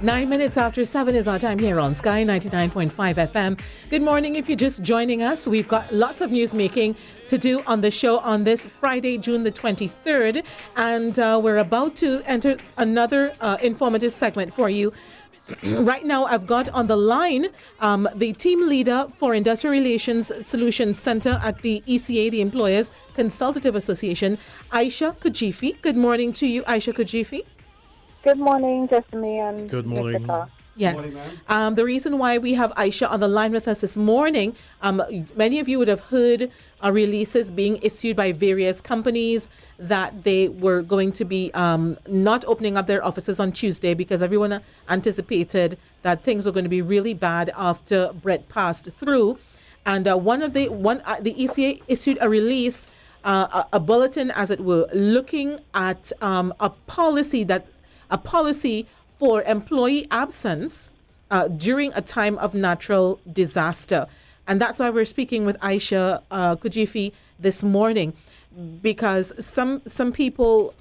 9 minutes after 7 is our time here on Sky 99.5 FM. Good morning. If you're just joining us, we've got lots of news making to do on the show on this Friday, June the 23rd. And we're about to enter another informative segment for you. Right now, I've got on the line the team leader for Industrial Relations Solutions Center at the ECA, the Employers Consultative Association, Aisha Kujifi. Good morning to you, Aisha Kujifi. Good morning, Jessamy and Good morning. Jessica. Yes. Good morning, The reason why we have Aisha on the line with us this morning, many of you would have heard releases being issued by various companies that they were going to be not opening up their offices on Tuesday because everyone anticipated that things were going to be really bad after Bret passed through. And the ECA issued a release, a bulletin, as it were, looking at a policy for employee absence during a time of natural disaster. And that's why we're speaking with Aisha Kujifi this morning, because some people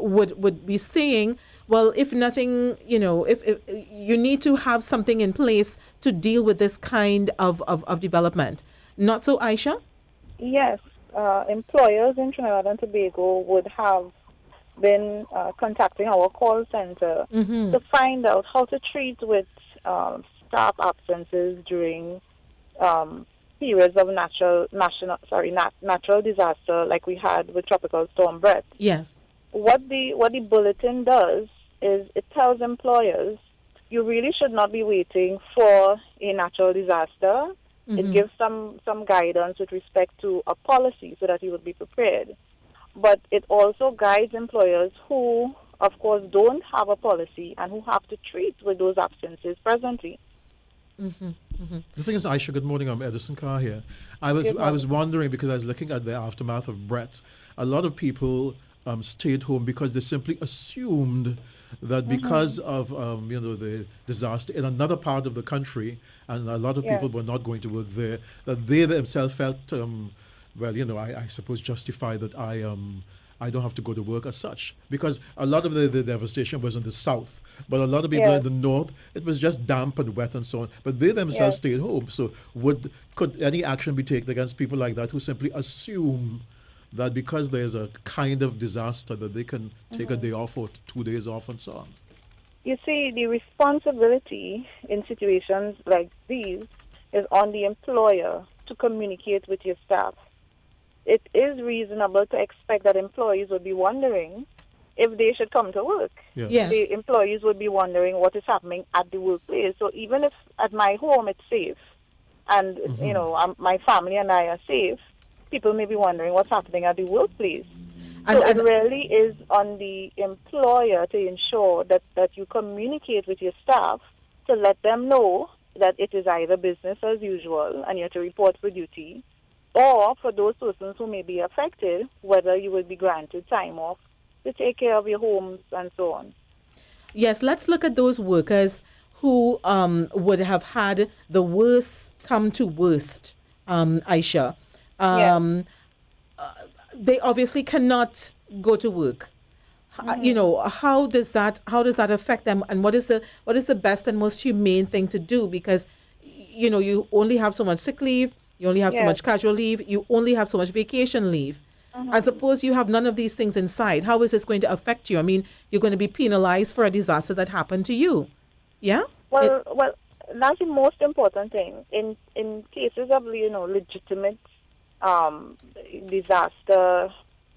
would be saying, well, if nothing, if you need to have something in place to deal with this kind of development. Not so, Aisha? Yes, employers in Trinidad and Tobago would have been contacting our call center to find out how to treat with staff absences during periods of natural disaster, like we had with Tropical Storm Bret. Yes. What the bulletin does is it tells employers you really should not be waiting for a natural disaster. It gives some guidance with respect to a policy so that you would be prepared. But it also guides employers who, of course, don't have a policy and who have to treat with those absences presently. The thing is, Aisha, good morning. I'm Edison Carr here. I was wondering, because I was looking at the aftermath of Bret, a lot of people stayed home because they simply assumed that because of the disaster in another part of the country, and a lot of people were not going to work there, that they themselves felt I suppose justified that I don't have to go to work as such, because a lot of the devastation was in the south, but a lot of people in the north, it was just damp and wet and so on, but they themselves stayed home. So could any action be taken against people like that who simply assume that because there's a kind of disaster that they can take a day off or 2 days off and so on? You see, the responsibility in situations like these is on the employer to communicate with your staff. It is reasonable to expect that employees would be wondering if they should come to work. Yes. The employees would be wondering what is happening at the workplace. So even if at my home it's safe and my family and I are safe, people may be wondering what's happening at the workplace. So it really is on the employer to ensure that you communicate with your staff to let them know that it is either business as usual and you have to report for duty, or for those persons who may be affected, whether you will be granted time off to take care of your homes and so on. Yes, let's look at those workers who would have had the worst come to worst, Aisha. They obviously cannot go to work. How does that affect them, and what is the best and most humane thing to do? Because you only have so much sick leave. You only have so much casual leave. You only have so much vacation leave. And suppose you have none of these things inside. How is this going to affect you? I mean, you're going to be penalized for a disaster that happened to you. Yeah? Well, that's the most important thing. In cases of, legitimate disaster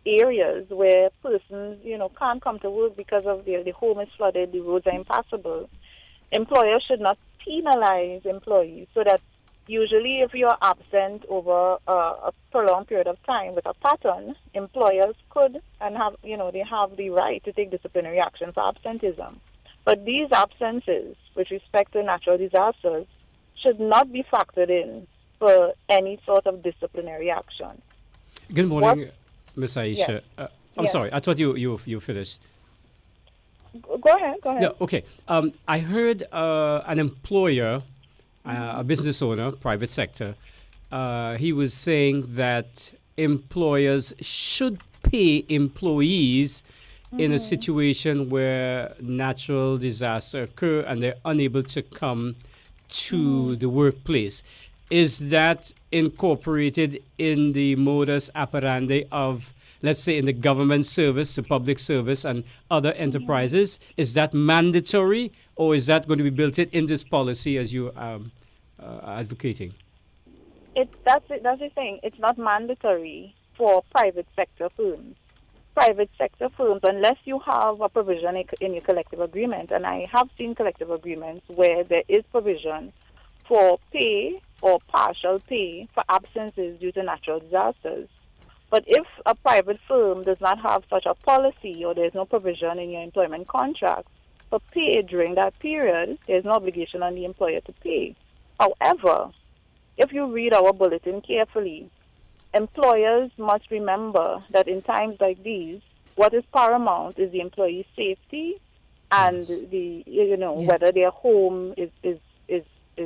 areas where persons, can't come to work because of the home is flooded, the roads are impassable, employers should not penalize employees, so that usually, if you're absent over a prolonged period of time with a pattern, employers could and have, they have the right to take disciplinary action for absenteeism. But these absences, with respect to natural disasters, should not be factored in for any sort of disciplinary action. Good morning, Ms. Aisha. I'm sorry, I thought you finished. Go ahead. No, okay. I heard an employer, a business owner, private sector, he was saying that employers should pay employees in a situation where natural disaster occur and they're unable to come to the workplace. Is that incorporated in the modus operandi of, let's say, in the government service, the public service, and other enterprises? Is that mandatory, or is that going to be built in this policy as you advocating? That's the thing. It's not mandatory for private sector firms. Private sector firms, unless you have a provision in your collective agreement, and I have seen collective agreements where there is provision for pay or partial pay for absences due to natural disasters. But if a private firm does not have such a policy, or there's no provision in your employment contract for pay during that period, there's no obligation on the employer to pay. However, if you read our bulletin carefully, employers must remember that in times like these, what is paramount is the employee's safety and whether their home is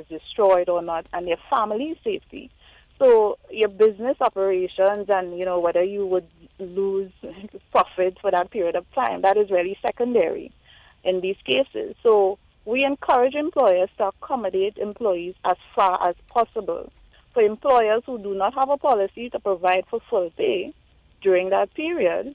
destroyed or not, and their family's safety. So your business operations and whether you would lose profit for that period of time, that is really secondary in these cases. So we encourage employers to accommodate employees as far as possible. For employers who do not have a policy to provide for full pay during that period,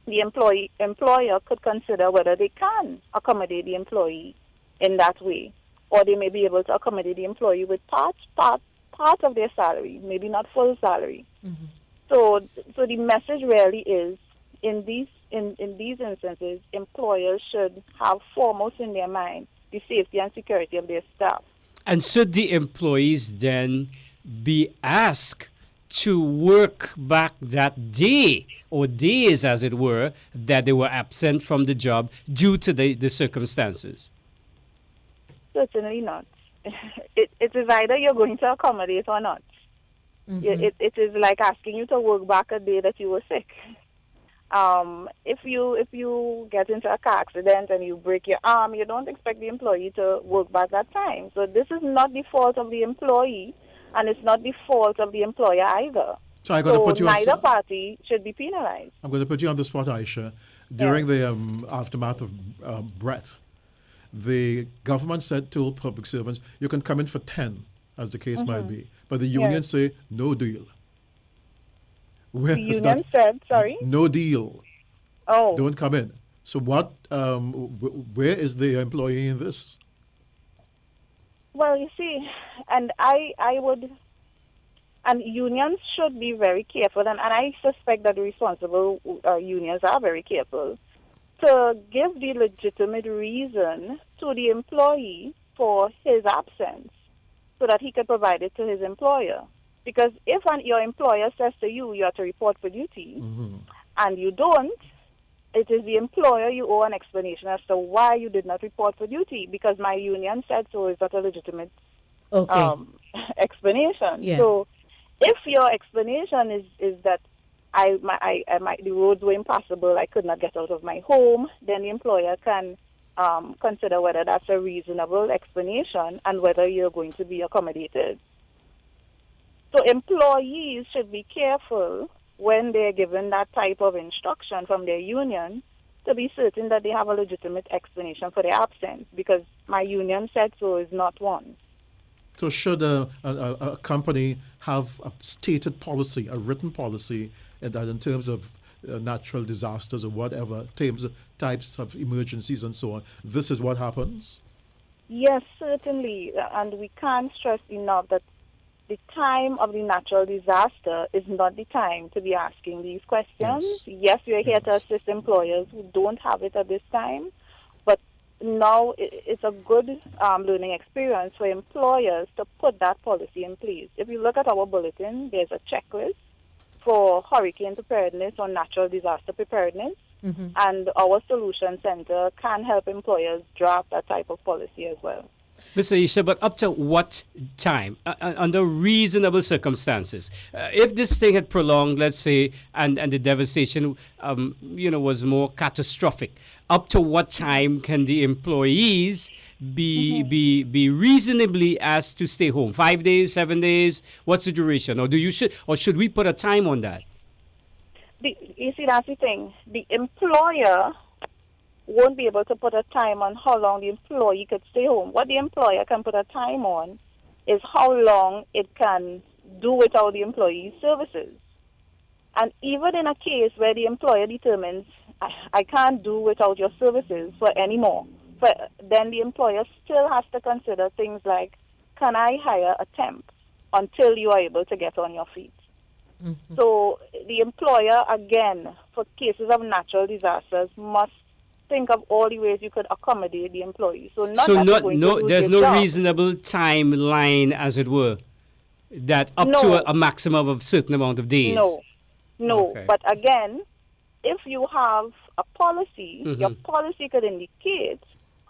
the employer could consider whether they can accommodate the employee in that way, or they may be able to accommodate the employee with part of their salary, maybe not full salary. Mm-hmm. So the message really is, in these instances, employers should have foremost in their mind the safety and security of their staff. And should the employees then be asked to work back that day, or days as it were, that they were absent from the job due to the circumstances? Certainly not. It is either you're going to accommodate or not. Mm-hmm. It is like asking you to work back a day that you were sick. If you get into a car accident and you break your arm, you don't expect the employee to work back that time. So this is not the fault of the employee, and it's not the fault of the employer either. So I'm going to put you neither party should be penalized. I'm going to put you on the spot, Aisha. During the aftermath of Bret, the government said to public servants, you can come in for 10, as the case might be. But the union say, no deal. The union said, sorry? No deal. Oh. Don't come in. So what, where is the employee in this? Well, you see, and and unions should be very careful, and I suspect that the responsible unions are very careful to give the legitimate reason to the employee for his absence so that he can provide it to his employer. Because if your employer says to you, you have to report for duty, and you don't, it is the employer you owe an explanation as to why you did not report for duty, because my union said so. Is that a legitimate explanation? Yes. So if your explanation is that the roads were impassable, I could not get out of my home, then the employer can consider whether that's a reasonable explanation and whether you're going to be accommodated. So employees should be careful when they're given that type of instruction from their union to be certain that they have a legitimate explanation for their absence, because my union said so is not one. So should a company have a stated policy, a written policy, that in terms of natural disasters or whatever, types of emergencies and so on, this is what happens? Yes, certainly. And we can't stress enough that the time of the natural disaster is not the time to be asking these questions. Yes, we are here to assist employers who don't have it at this time, but now it's a good learning experience for employers to put that policy in place. If you look at our bulletin, there's a checklist for hurricane preparedness or natural disaster preparedness, and our solution center can help employers draft that type of policy as well. Mr. Aisha, but up to what time, under reasonable circumstances? If this thing had prolonged, let's say, and the devastation, was more catastrophic, up to what time can the employees be reasonably asked to stay home? 5 days, 7 days? What's the duration? Or should we put a time on that? You see, that's the thing. The employer won't be able to put a time on how long the employee could stay home. What the employer can put a time on is how long it can do without the employee's services. And even in a case where the employer determines, I can't do without your services for anymore, but then the employer still has to consider things like, can I hire a temp until you are able to get on your feet? Mm-hmm. So the employer, again, for cases of natural disasters, must think of all the ways you could accommodate the employee. So there's no reasonable timeline, as it were, that up to a maximum of a certain amount of days. No. Okay. But again, if you have a policy, mm-hmm. your policy could indicate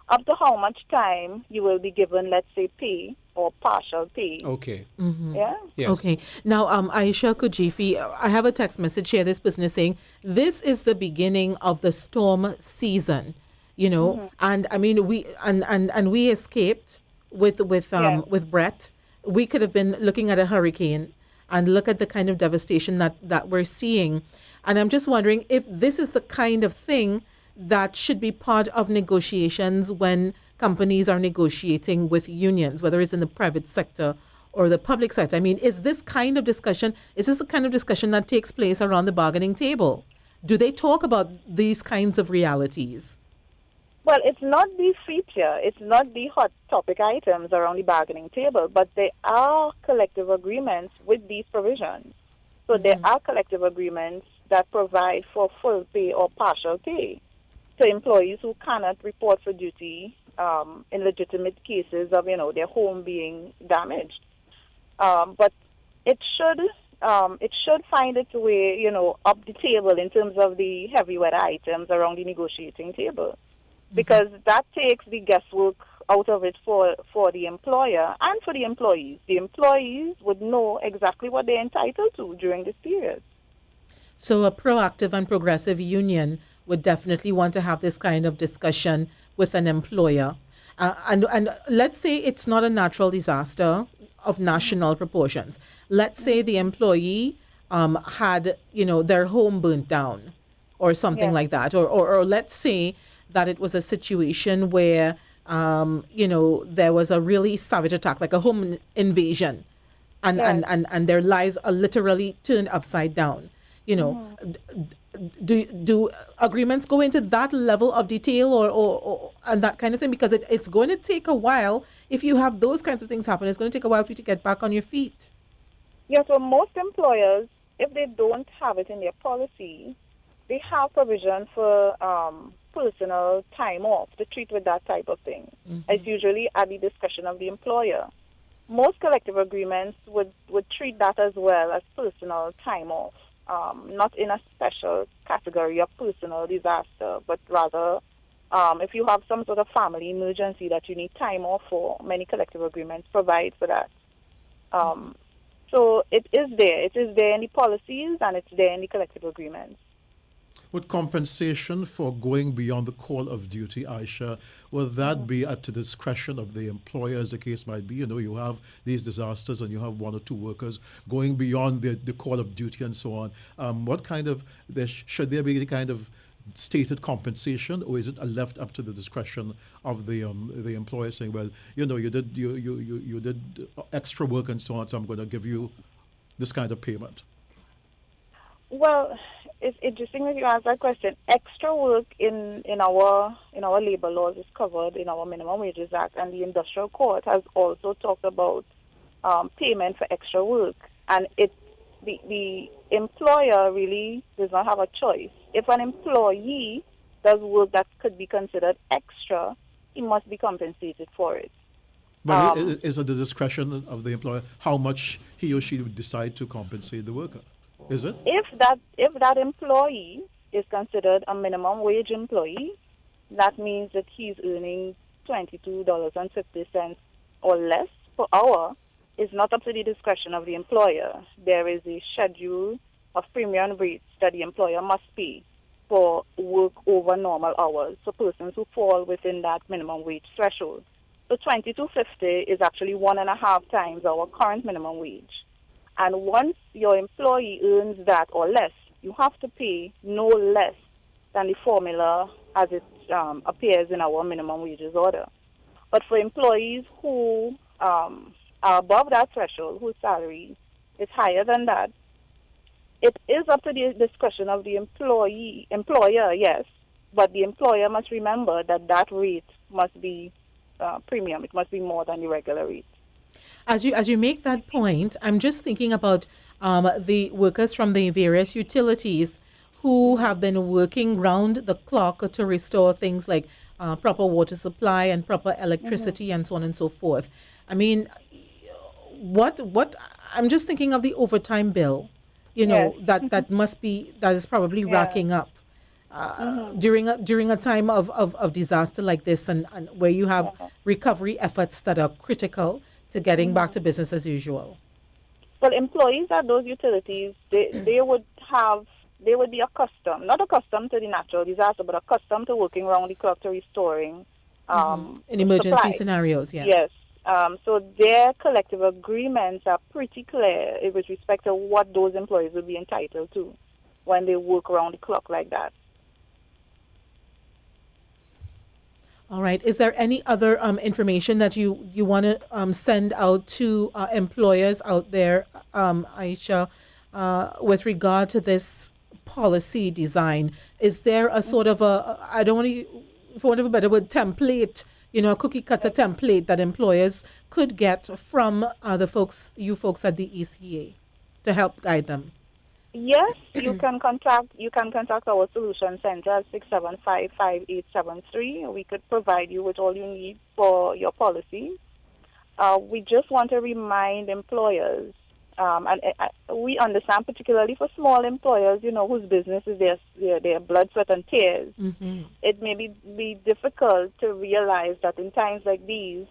up to how much time you will be given, let's say, pay or partial pay. Okay. Mm-hmm. Yeah? Yes. Okay. Now, Aisha Kujifi, I have a text message here. This person is saying, this is the beginning of the storm season, Mm-hmm. and I mean, we escaped with Bret. We could have been looking at a hurricane, and look at the kind of devastation that we're seeing. And I'm just wondering if this is the kind of thing that should be part of negotiations when companies are negotiating with unions, whether it's in the private sector or the public sector. I mean, is this the kind of discussion that takes place around the bargaining table? Do they talk about these kinds of realities? Well, it's not the feature, it's not the hot topic items around the bargaining table, but there are collective agreements with these provisions. So there are collective agreements that provide for full pay or partial pay to employees who cannot report for duty in legitimate cases of, their home being damaged. But it should find its way, up the table in terms of the heavy weather items around the negotiating table. Because that takes the guesswork out of it for the employer and for the employees. The employees would know exactly what they're entitled to during this period. So a proactive and progressive union would definitely want to have this kind of discussion with an employer. And let's say it's not a natural disaster of national proportions. Let's say the employee had, their home burnt down or something like that. Or let's say that it was a situation where, there was a really savage attack, like a home invasion, and their lives are literally turned upside down. Do agreements go into that level of detail or and that kind of thing? Because it's going to take a while. If you have those kinds of things happen, it's going to take a while for you to get back on your feet. Yeah, so most employers, if they don't have it in their policy, they have provision for personal time off to treat with that type of thing. Mm-hmm. It's usually at the discretion of the employer. Most collective agreements would treat that as well as personal time off, not in a special category of personal disaster, but rather if you have some sort of family emergency that you need time off for, many collective agreements provide for that. So it is there. It is there in the policies and it's there in the collective agreements. Would compensation for going beyond the call of duty, Aisha, will that be at the discretion of the employer, as the case might be? You have these disasters and you have one or two workers going beyond the call of duty and so on. Should there be the kind of stated compensation, or is it left up to the discretion of the employer saying, well, you did extra work and so on, so I'm going to give you this kind of payment? Well, it's interesting that you ask that question. Extra work in our labor laws is covered in our Minimum Wages Act, and the Industrial Court has also talked about payment for extra work. And the employer really does not have a choice. If an employee does work that could be considered extra, he must be compensated for it. But is it the discretion of the employer how much he or she would decide to compensate the worker? Is it? If that employee is considered a minimum wage employee, that means that he's earning $22.50 or less per hour. It's not up to the discretion of the employer. There is a schedule of premium rates that the employer must pay for work over normal hours, so persons who fall within that minimum wage threshold. So $22.50 is actually 1.5 times our current minimum wage. And once your employee earns that or less, you have to pay no less than the formula as it appears in our minimum wages order. But for employees who are above that threshold, whose salary is higher than that, it is up to the discretion of the employer, yes, but the employer must remember that that rate must be premium. It must be more than the regular rate. As you make that point, I'm just thinking about the workers from the various utilities who have been working round the clock to restore things like proper water supply and proper electricity and so on and so forth. I mean, what I'm just thinking of the overtime bill, Yes. that is probably racking up during a time of disaster like this, and where you have recovery efforts that are critical to getting back to business as usual. Well, employees at those utilities, they would be not accustomed to the natural disaster, but accustomed to working around the clock to restoring in emergency supply. scenarios. Yeah. Yes. So their collective agreements are pretty clear with respect to what those employees will be entitled to when they work around the clock like that. All right. Is there any other information that you want to send out to employers out there, Aisha, with regard to this policy design? Is there a sort of I don't want to, for want of a better word, template, a cookie cutter template that employers could get from you folks at the ECA to help guide them? Yes, you can contact our solution center at 675-5873. We could provide you with all you need for your policy. We just want to remind employers, and we understand particularly for small employers, whose business is their blood, sweat, and tears. It may be difficult to realize that in times like these,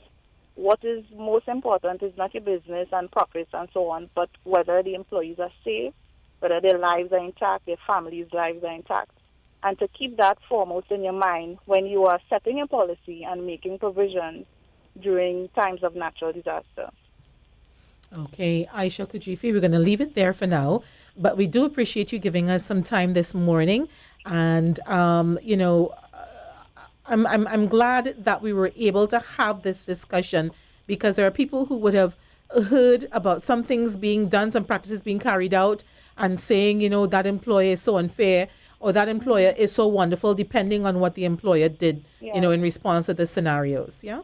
what is most important is not your business and profits and so on, but whether the employees are safe, whether their lives are intact, their families' lives are intact. And to keep that foremost in your mind when you are setting a policy and making provisions during times of natural disaster. Okay, Aisha Kujifi, we're going to leave it there for now, but we do appreciate you giving us some time this morning. And, I'm glad that we were able to have this discussion, because there are people who would have heard about some things being done, some practices being carried out, and saying, that employer is so unfair, or that employer is so wonderful, depending on what the employer did, in response to the scenarios. Yeah?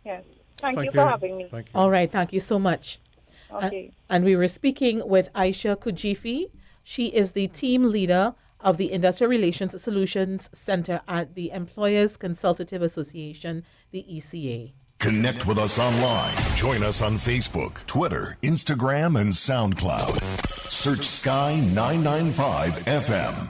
Yes. Thank you for having me. Thank you. All right. Thank you so much. Okay. And we were speaking with Aisha Kujifi. She is the team leader of the Industrial Relations Solutions Center at the Employers Consultative Association, the ECA. Connect with us online. Join us on Facebook, Twitter, Instagram, and SoundCloud. Search Sky 995 FM.